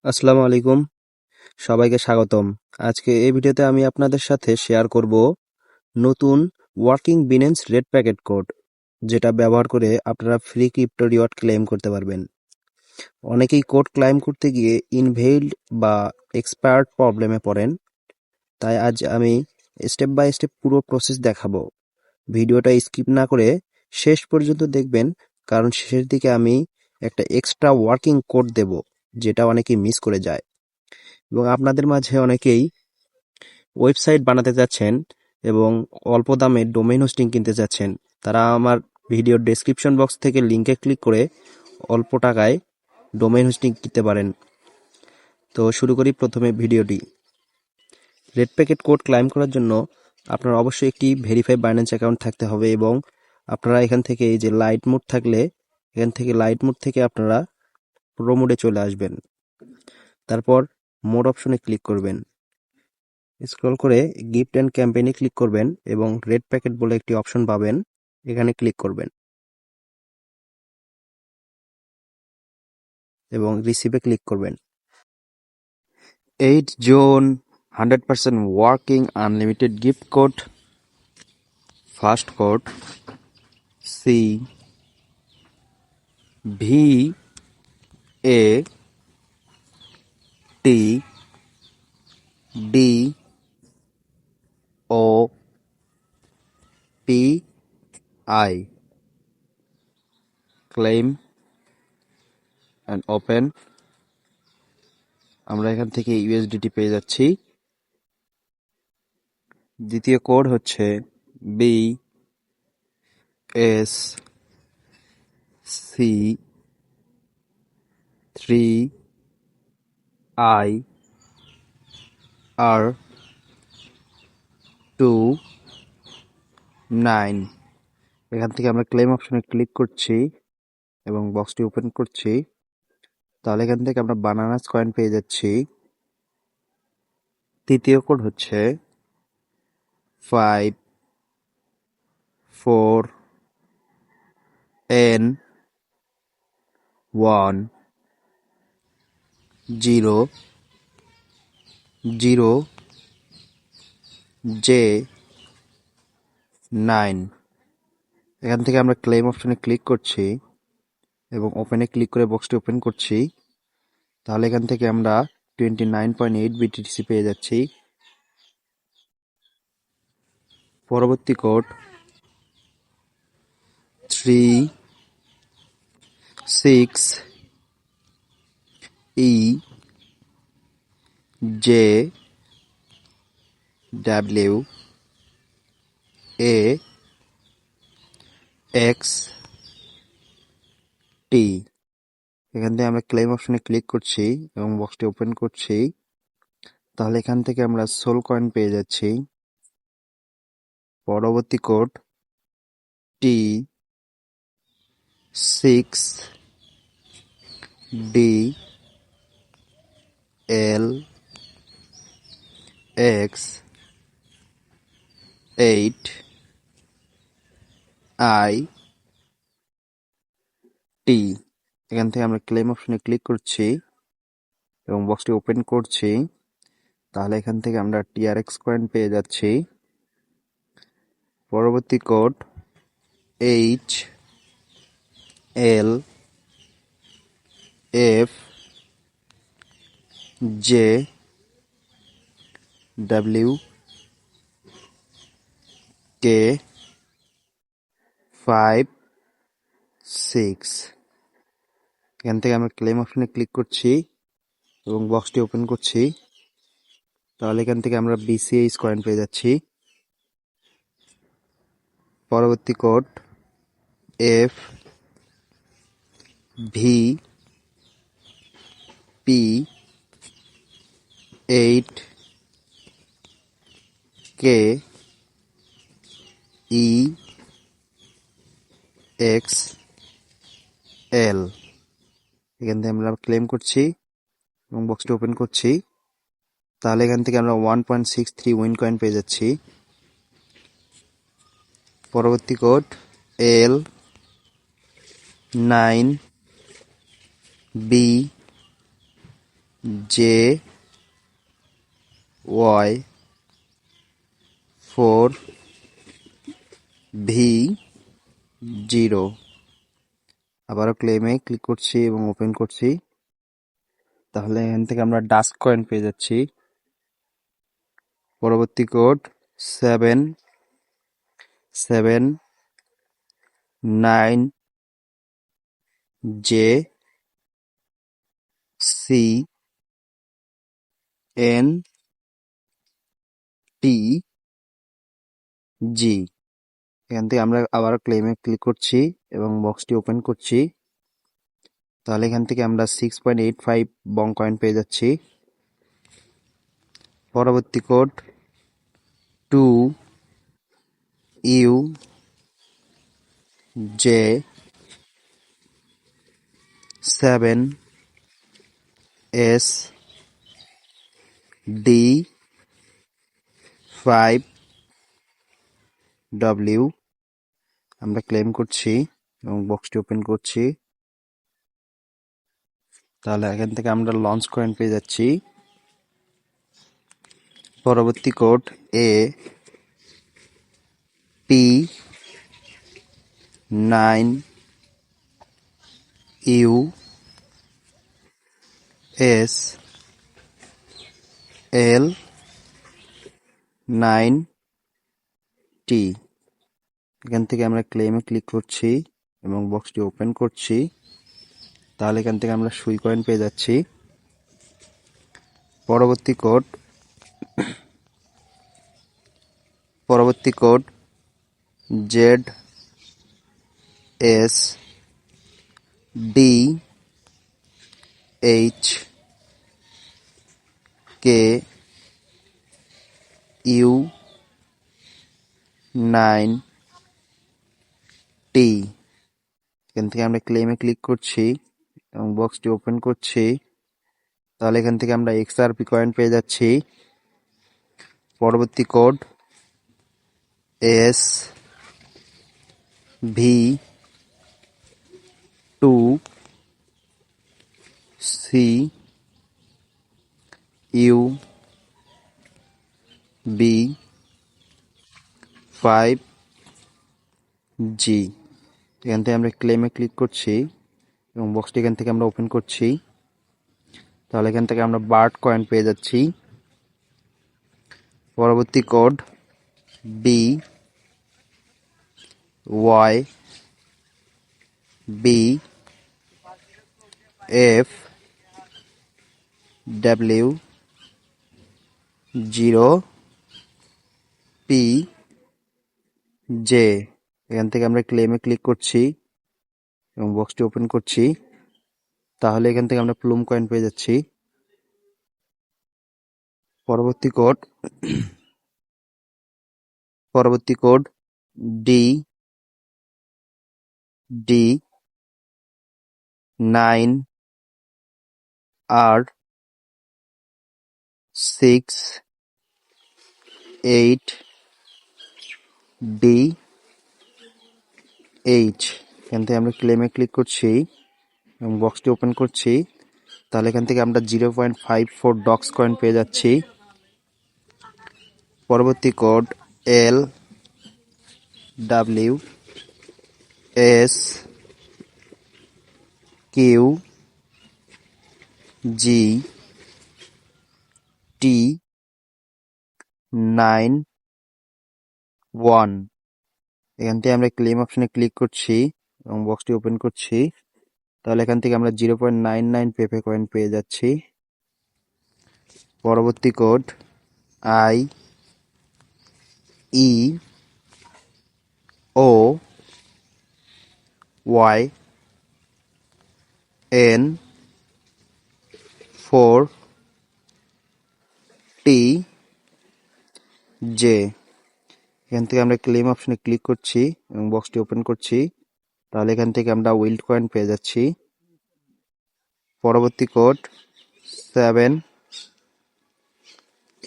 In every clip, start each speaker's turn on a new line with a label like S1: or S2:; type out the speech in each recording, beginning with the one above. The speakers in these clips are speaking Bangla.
S1: আসসালামু আলাইকুম, সবাইকে স্বাগতম। আজকে এই ভিডিওতে আমি আপনাদের সাথে শেয়ার করব নতুন working Binance red packet code, যেটা ব্যবহার করে আপনারা ফ্রি ক্রিপ্টো রিওয়ার্ড ক্লেম করতে পারবেন। অনেকেই কোড ক্লেম করতে গিয়ে ইনভেইল্ড বা এক্সপায়ার্ড প্রবলেমে পড়েন, তাই আজ আমি স্টেপ বাই স্টেপ পুরো প্রসেস দেখাবো। ভিডিওটা স্কিপ না করে শেষ পর্যন্ত দেখবেন, কারণ শেষের দিকে আমি একটা এক্সট্রা ওয়ার্কিং কোড দেব, যেটা অনেকেই মিস করে যায়। এবং আপনাদের মাঝে অনেকেই ওয়েবসাইট বানাতে চাচ্ছেন এবং অল্প দামে ডোমেইন হোস্টিং কিনতে চাচ্ছেন, তারা আমার ভিডিওর ডেসক্রিপশন বক্স থেকে লিঙ্কে ক্লিক করে অল্প টাকায় ডোমেইন হোস্টিং কিনতে পারেন। তো শুরু করি প্রথমে ভিডিওটি। রেড প্যাকেট কোড ক্লাইম করার জন্য আপনার অবশ্যই একটি ভেরিফাইড বাইন্যান্স অ্যাকাউন্ট থাকতে হবে এবং আপনারা এখান থেকে এই যে লাইট মোড থাকলে এখান থেকে লাইট মোড থেকে আপনারা প্রো মোডে চলে আসবেন। তারপর মোড অপশনে ক্লিক করবেন, স্ক্রল করে গিফট অ্যান্ড ক্যাম্পেইনে ক্লিক করবেন এবং রেড প্যাকেট বলে একটি অপশন পাবেন, এখানে ক্লিক করবেন এবং রিসিভে ক্লিক করবেন। 8 জুন 100% working unlimited gift code. First code C V A T D O P I. Claim and open. আমরা এখান থেকে ইউএসডিটি পেয়ে যাচ্ছি। দ্বিতীয় কোড হচ্ছে বি এস সি 3IR29। এখান থেকে আমরা ক্লেম অপশনে ক্লিক করছি এবং বক্সটি ওপেন করছি। তাহলে এখান থেকে আমরা বানানাস কয়েন পেয়ে যাচ্ছি। তৃতীয় কোড হচ্ছে 54N10J9। এখান থেকে আমরা ক্লেম অপশনে ক্লিক করছি এবং ওপেনে ক্লিক করে বক্সটি ওপেন করছি। তাহলে এখান থেকে আমরা 29.8 বিটিসি পেয়ে যাচ্ছি। পরবর্তী কোড 36EJWAXT। এখান থেকে আমরা ক্লেম অপশনে ক্লিক করছি এবং বক্সটি ওপেন করছি। তাহলে এখান থেকে আমরা সোল কয়েন পেয়ে যাচ্ছি। পরবর্তী কোড T6DLX8IT। এখান থেকে আমরা ক্লেম অপশনে ক্লিক করছি এবং বক্সটি ওপেন করছি। তাহলে এখান থেকে আমরা TRX কয়েন পেয়ে যাচ্ছি। পরবর্তী কোড HLFJWK56। এখান থেকে আমরা ক্লেম অপশনে ক্লিক করছি এবং বক্সটি ওপেন করছি। তাহলে এখান থেকে আমরা BCH কয়েন পেয়ে যাচ্ছি। পরবর্তী কোড FVP8KEXL। এখান থেকে আমরা ক্লেম করছি এবং বক্সটি ওপেন করছি। তাহলে এখান থেকে আমরা 1.63 উইন কয়েন পেয়ে যাচ্ছি। পরবর্তী কোড L9B JY4V0। আবারও ক্লেমে ক্লিক করছি এবং ওপেন করছি। তাহলে এখান থেকে আমরা ডাস্ক কয়েন পেয়ে যাচ্ছি। পরবর্তী কোড 797JCNTG। এখান থেকে আমরা আবার ক্লেমে ক্লিক করছি এবং বক্সটি ওপেন করছি। তাহলে এখান থেকে আমরা 6.85 বং কয়েন পেয়ে যাচ্ছি। পরবর্তী কোড 2UJ7SD5W। আমরা ক্লেম করছি এবং বক্সটি ওপেন করছি। তাহলে এখান থেকে আমরা লঞ্চ কয়েন পেয়ে যাচ্ছি। পরবর্তী কোড AP9USL9T। এখান থেকে আমরা ক্লেমে ক্লিক করছি এবং বক্সটি ওপেন করছি। তাহলে এখান থেকে আমরা সুই কয়েন পেয়ে যাচ্ছি। পরবর্তী কোড ZSDHKU9T। এখান থেকে আমরা ক্লেমে ক্লিক করছি এবং বক্সটি ওপেন করছি। তাহলে এখান থেকে আমরা XRP কয়েন পেয়ে যাচ্ছি। পরবর্তী কোড SV2CUB5G। এখান থেকে আমরা ক্লেমে ক্লিক করছি এবং বক্সটি এখান থেকে আমরা ওপেন করছি। তাহলে এখান থেকে আমরা বার্ট কয়েন পেয়ে যাচ্ছি। পরবর্তী কোড BYBFW0PJ। এখান থেকে আমরা ক্লেমে ক্লিক করছি এবং বক্সটি ওপেন করছি। তাহলে এখান থেকে আমরা প্লুম কয়েন পেয়ে যাচ্ছি। পরবর্তী কোড DD9R68DH। এখান থেকে আমরা ক্লেমে ক্লিক করছি এবং বক্সটি ওপেন করছি। তাহলে এখান থেকে আমরা 0.54 ডক্স কয়েন পেয়ে যাচ্ছি। পরবর্তী কোড LWSQGT91। এখান থেকে আমরা ক্লেম অপশনে ক্লিক করছি এবং বক্সটি ওপেন করছি। তাহলে এখান থেকে আমরা 0.99 পেপে কয়েন পেয়ে যাচ্ছি। পরবর্তী কোড IEOYN4TJ। এখান থেকে আমরা ক্লেম অপশনে ক্লিক করছি এবং বক্সটি ওপেন করছি। তাহলে এখান থেকে আমরা উইল্ড কয়েন পেয়ে যাচ্ছি। পরবর্তী কোড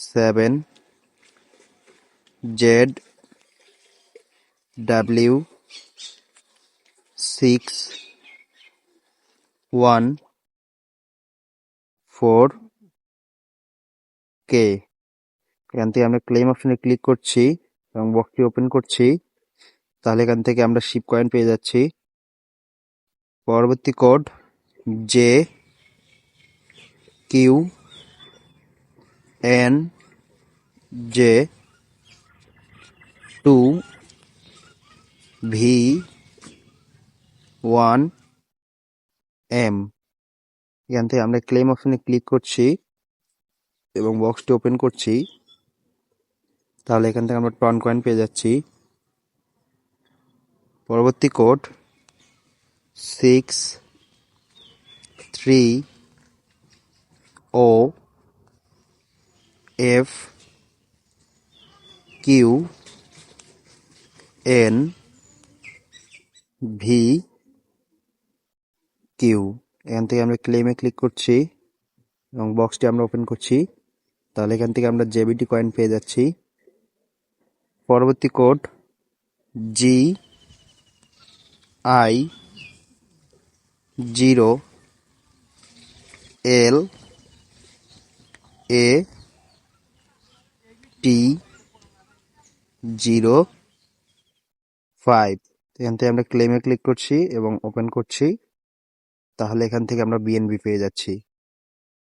S1: 77ZW614 কে। এখান থেকে আমরা ক্লেম অপশনে ক্লিক করছি এবং বক্সটি ওপেন করছি, তাহলে এখান থেকে আমরা শিপ কয়েন পেয়ে যাচ্ছি। পরবর্তী code J Q N J 2V1M। এখান থেকে আমরা ক্লেম অপশনে ক্লিক করছি এবং বক্সটি ওপেন করছি, তাহলে এখান থেকে আমরা টন কয়েন পেয়ে যাচ্ছি। পরবর্তী কোড 630OFQNVQ। এখান থেকে আমরা ক্লেমে ক্লিক করছি এবং বক্সটি আমরা ওপেন করছি, তাহলে এখান থেকে আমরা জেবিটি কয়েন পেয়ে যাচ্ছি। পরবর্তী কোড GI0LAT05। এখান থেকে আমরা ক্লেমে ক্লিক করছি এবং ওপেন করছি, তাহলে এখান থেকে আমরা বিএনবি পেয়ে যাচ্ছি।